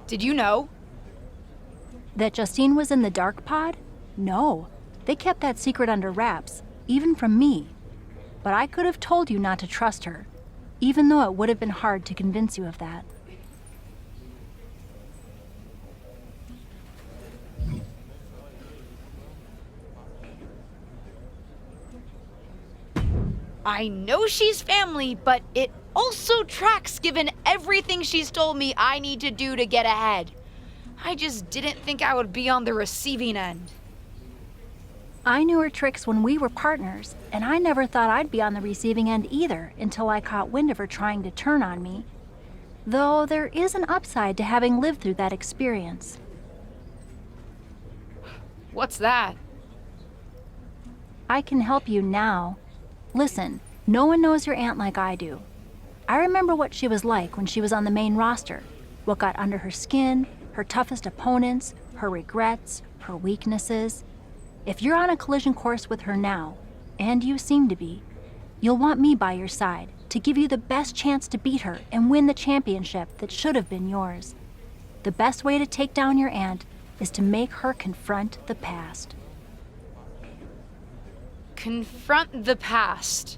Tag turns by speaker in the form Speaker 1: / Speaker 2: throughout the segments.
Speaker 1: Did you know?
Speaker 2: That Justine was in the dark pod? No. They kept that secret under wraps, even from me. But I could have told you not to trust her, even though it would have been hard to convince you of that.
Speaker 1: I know she's family, but it also tracks given everything she's told me I need to do to get ahead. I just didn't think I would be on the receiving end.
Speaker 2: I knew her tricks when we were partners, and I never thought I'd be on the receiving end either until I caught wind of her trying to turn on me. Though there is an upside to having lived through that experience.
Speaker 1: What's that?
Speaker 2: I can help you now. Listen, no one knows your aunt like I do. I remember what she was like when she was on the main roster, what got under her skin, her toughest opponents, her regrets, her weaknesses. If you're on a collision course with her now, and you seem to be, you'll want me by your side to give you the best chance to beat her and win the championship that should have been yours. The best way to take down your aunt is to make her confront the past.
Speaker 1: Confront the past.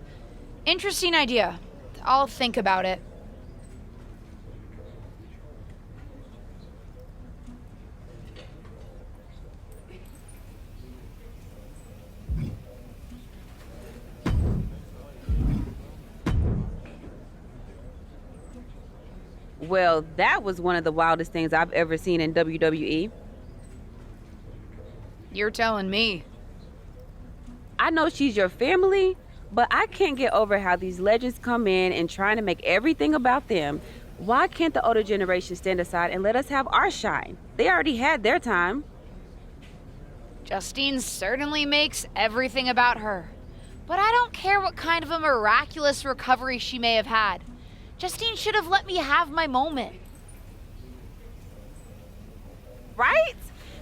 Speaker 1: Interesting idea. I'll think about it.
Speaker 3: Well, that was one of the wildest things I've ever seen in WWE.
Speaker 1: You're telling me.
Speaker 3: I know she's your family, but I can't get over how these legends come in and trying to make everything about them. Why can't the older generation stand aside and let us have our shine? They already had their time.
Speaker 1: Justine certainly makes everything about her. But I don't care what kind of a miraculous recovery she may have had. Justine should have let me have my moment.
Speaker 3: Right?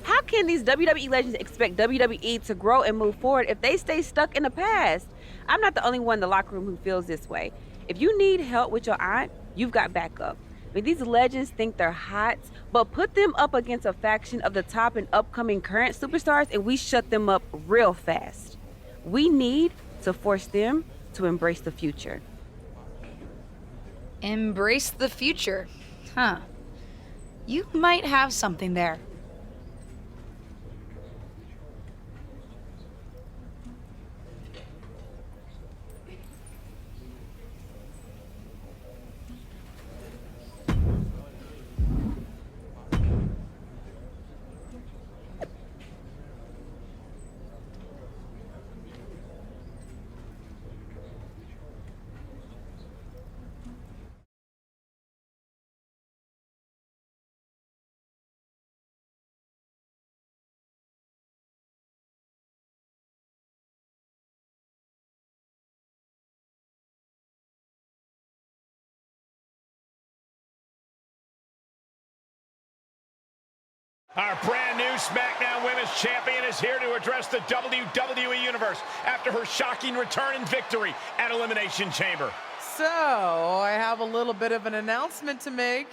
Speaker 3: How can these WWE legends expect WWE to grow and move forward if they stay stuck in the past? I'm not the only one in the locker room who feels this way. If you need help with your aunt, you've got backup. I mean, these legends think they're hot, but put them up against a faction of the top and upcoming current superstars and we shut them up real fast. We need to force them to embrace the future.
Speaker 1: Embrace the future. Huh. You might have something there.
Speaker 4: Our brand new SmackDown Women's Champion is here to address the WWE Universe after her shocking return and victory at Elimination Chamber.
Speaker 5: So, I have a little bit of an announcement to make.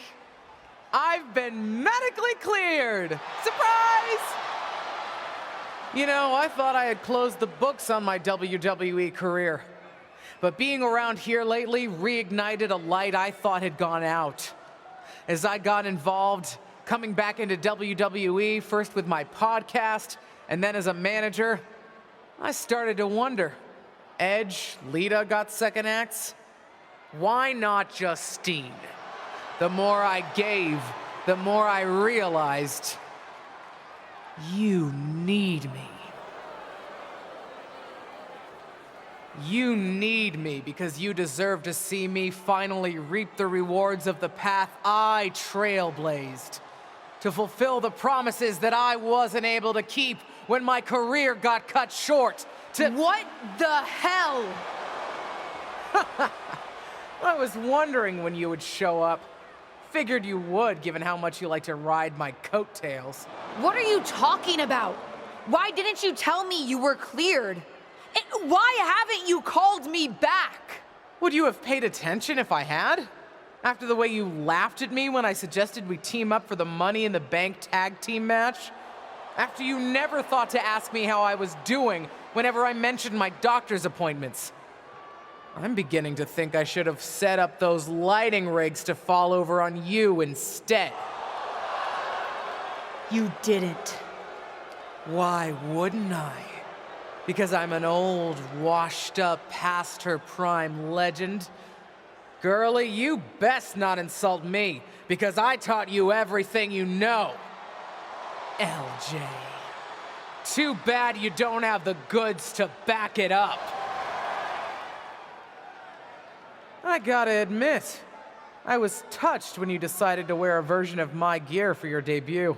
Speaker 5: I've been medically cleared! Surprise! You know, I thought I had closed the books on my WWE career. But being around here lately reignited a light I thought had gone out. As I got involved, coming back into WWE, first with my podcast, and then as a manager, I started to wonder. Edge, Lita got second acts. Why not Justine? The more I gave, the more I realized, you need me. You need me because you deserve to see me finally reap the rewards of the path I trailblazed. To fulfill the promises that I wasn't able to keep when my career got cut short.
Speaker 1: What the hell?
Speaker 5: I was wondering when you would show up. Figured you would, given how much you like to ride my coattails.
Speaker 1: What are you talking about? Why didn't you tell me you were cleared? And why haven't you called me back?
Speaker 5: Would you have paid attention if I had? After the way you laughed at me when I suggested we team up for the Money in the Bank tag team match? After you never thought to ask me how I was doing whenever I mentioned my doctor's appointments? I'm beginning to think I should have set up those lighting rigs to fall over on you instead.
Speaker 1: You didn't.
Speaker 5: Why wouldn't I? Because I'm an old, washed-up, past-her-prime legend? Girlie, you best not insult me, because I taught you everything you know. LJ. Too bad you don't have the goods to back it up. I gotta admit, I was touched when you decided to wear a version of my gear for your debut.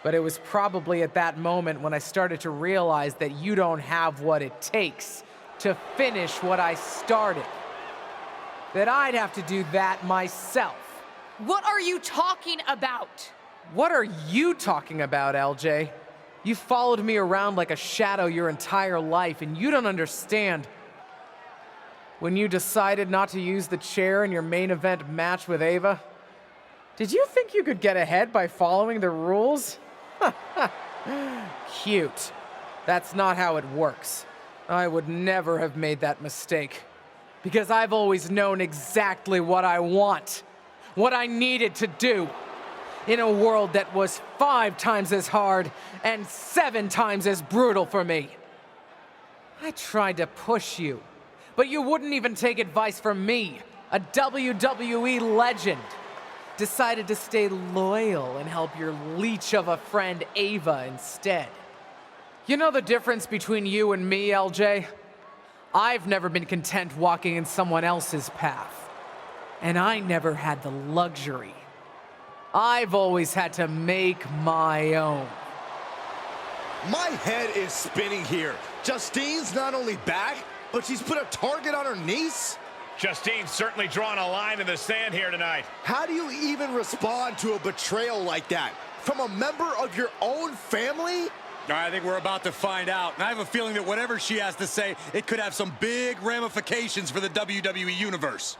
Speaker 5: But it was probably at that moment when I started to realize that you don't have what it takes to finish what I started. That I'd have to do that myself.
Speaker 1: What are you talking about?
Speaker 5: What are you talking about, LJ? You followed me around like a shadow your entire life, and you don't understand. When you decided not to use the chair in your main event match with Ava, did you think you could get ahead by following the rules? Cute. That's not how it works. I would never have made that mistake. Because I've always known exactly what I want. What I needed to do. In a world that was 5 times as hard and 7 times as brutal for me. I tried to push you, but you wouldn't even take advice from me, a WWE legend. Decided to stay loyal and help your leech of a friend Ava instead. You know the difference between you and me, LJ? I've never been content walking in someone else's path. And I never had the luxury. I've always had to make my own.
Speaker 6: My head is spinning here. Justine's not only back, but she's put a target on her niece?
Speaker 4: Justine's certainly drawn a line in the sand here tonight.
Speaker 6: How do you even respond to a betrayal like that? From a member of your own family?
Speaker 7: I think we're about to find out. And I have a feeling that whatever she has to say, it could have some big ramifications for the WWE Universe.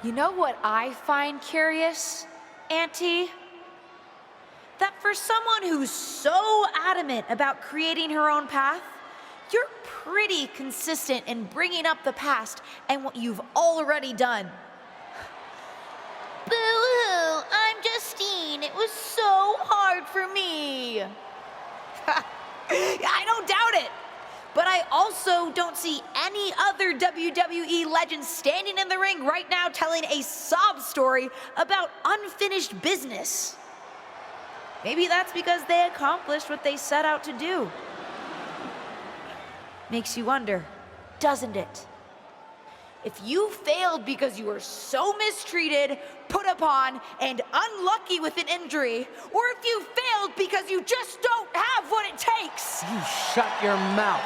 Speaker 1: You know what I find curious, Auntie? That for someone who's so adamant about creating her own path, you're pretty consistent in bringing up the past and what you've already done. Boo-hoo, I'm Justine. It was so hard for me. I don't doubt it. But I also don't see any other WWE legends standing in the ring right now telling a sob story about unfinished business. Maybe that's because they accomplished what they set out to do. Makes you wonder, doesn't it? If you failed because you were so mistreated, put upon, and unlucky with an injury, or if you failed because you just don't have what it takes.
Speaker 5: You shut your mouth.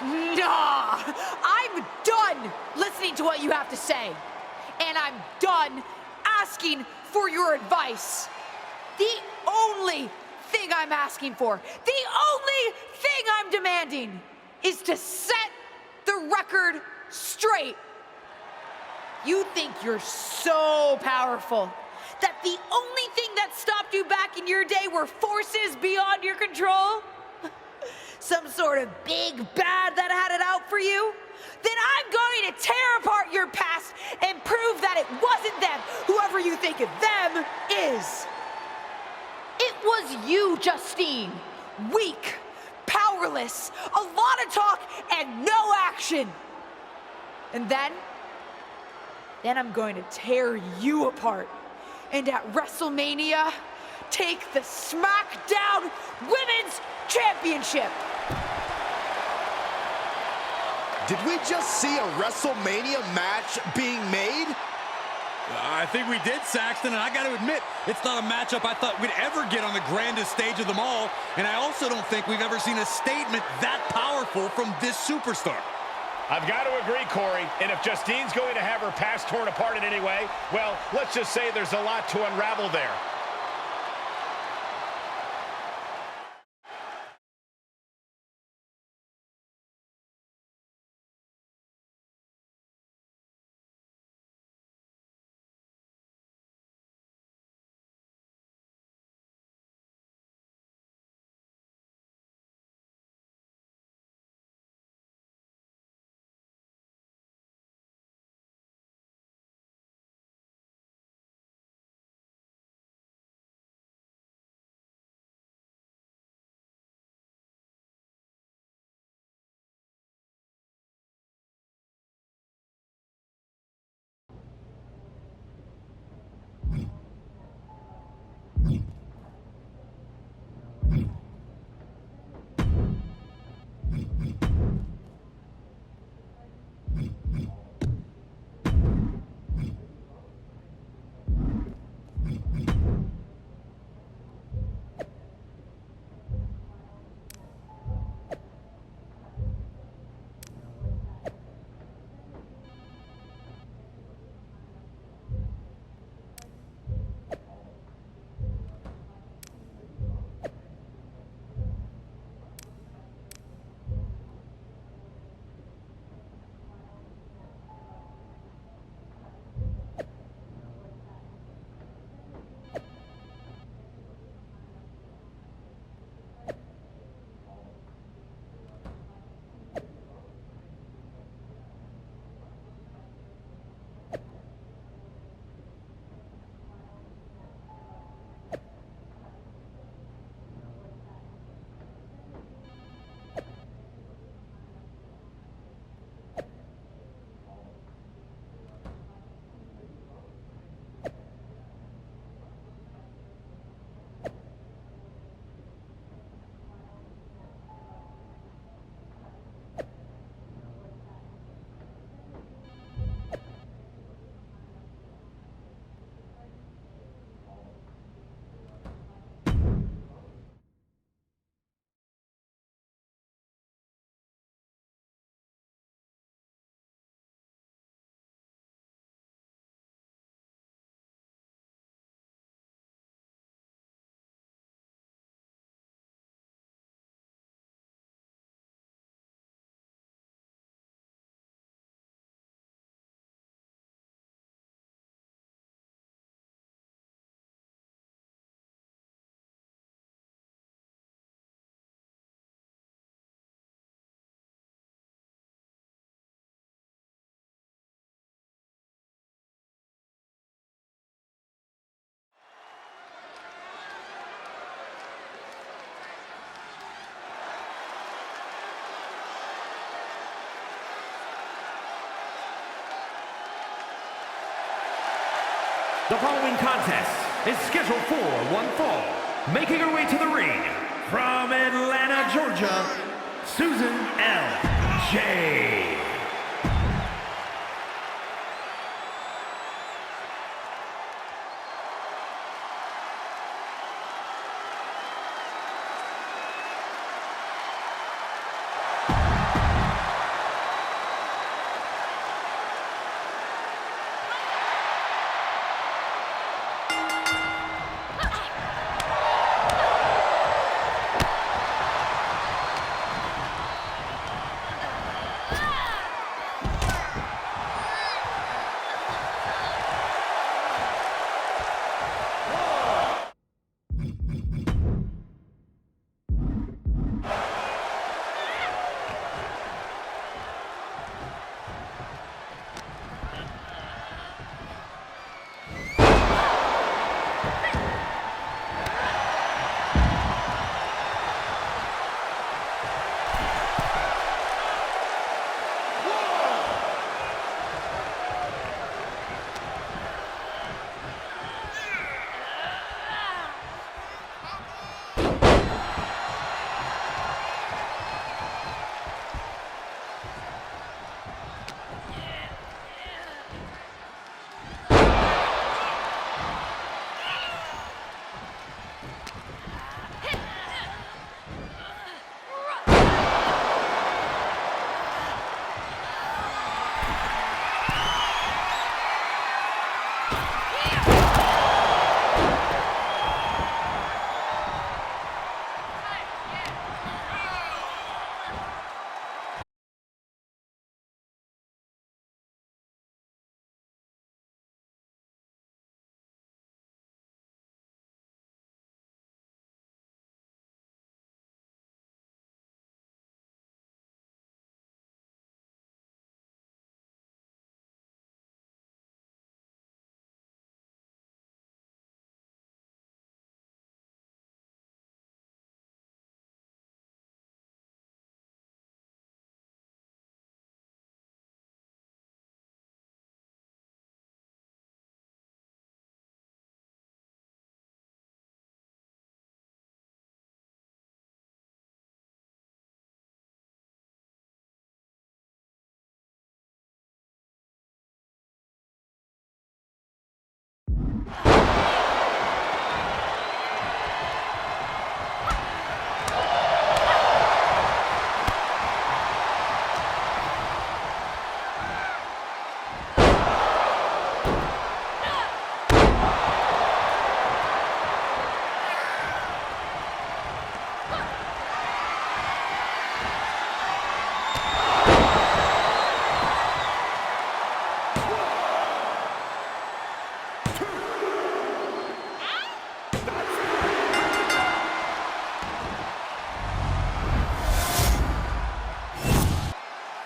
Speaker 1: Nah, I'm done listening to what you have to say. And I'm done asking for your advice. The only thing I'm asking for, the only thing I'm demanding is to set the record straight. You think you're so powerful that the only thing that stopped you back in your day were forces beyond your control? Some sort of big bad that had it out for you? Then I'm going to tear apart your past and prove that it wasn't them, whoever you think of them is. It was you, Justine. Weak, powerless, a lot of talk and no action. And then I'm going to tear you apart. And at WrestleMania, take the SmackDown Women's Championship.
Speaker 6: Did we just see a WrestleMania match being made?
Speaker 7: I think we did, Saxton, and I got to admit, it's not a matchup I thought we'd ever get on the grandest stage of them all, and I also don't think we've ever seen a statement that powerful from this superstar.
Speaker 4: I've got to agree, Corey, and if Justine's going to have her past torn apart in any way, well, let's just say there's a lot to unravel there.
Speaker 8: The following contest is scheduled for one fall. Making her way to the ring from Atlanta, Georgia, Susan L.J.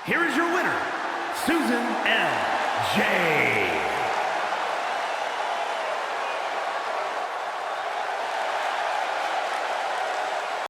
Speaker 8: Here is your winner, Susan L.J.